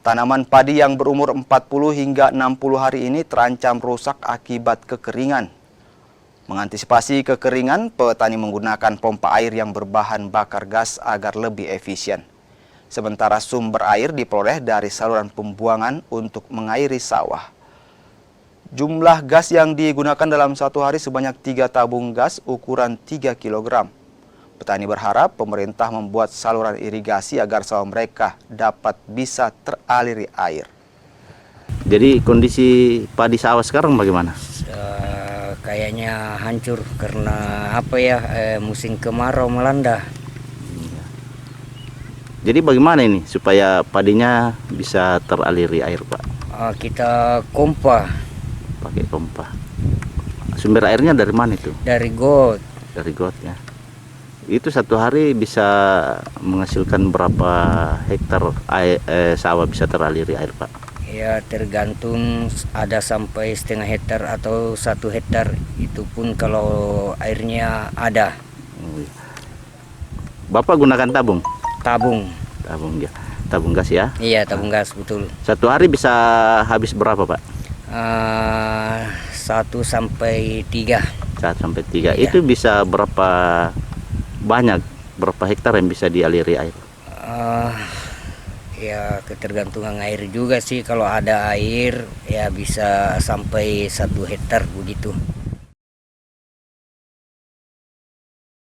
Tanaman padi yang berumur 40 hingga 60 hari ini terancam rusak akibat kekeringan. Mengantisipasi kekeringan, petani menggunakan pompa air yang berbahan bakar gas agar lebih efisien. Sementara sumber air diperoleh dari saluran pembuangan untuk mengairi sawah. Jumlah gas yang digunakan dalam satu hari sebanyak 3 tabung gas ukuran 3 kg. Petani berharap pemerintah membuat saluran irigasi agar sawah mereka bisa teraliri air. Jadi kondisi padi sawah sekarang bagaimana? Kayaknya hancur karena musim kemarau melanda. Jadi bagaimana ini supaya padinya bisa teraliri air, Pak? Kita pompa. Pakai pompa. Sumber airnya dari mana itu? Dari got. Dari got ya. Itu satu hari bisa menghasilkan berapa hektar sawah bisa teraliri air, Pak? Ya tergantung, ada sampai setengah hektar atau 1 hektar. Itu pun kalau airnya ada. Bapak gunakan tabung? Tabung. Tabung ya. Tabung gas ya? Iya, tabung gas, betul. Satu hari bisa habis berapa, Pak? 1 sampai 3. 1 sampai 3. Iya. Itu bisa berapa banyak, berapa hektar yang bisa dialiri air? Ya ketergantungan air juga sih. Kalau ada air ya bisa sampai 1 hektar begitu.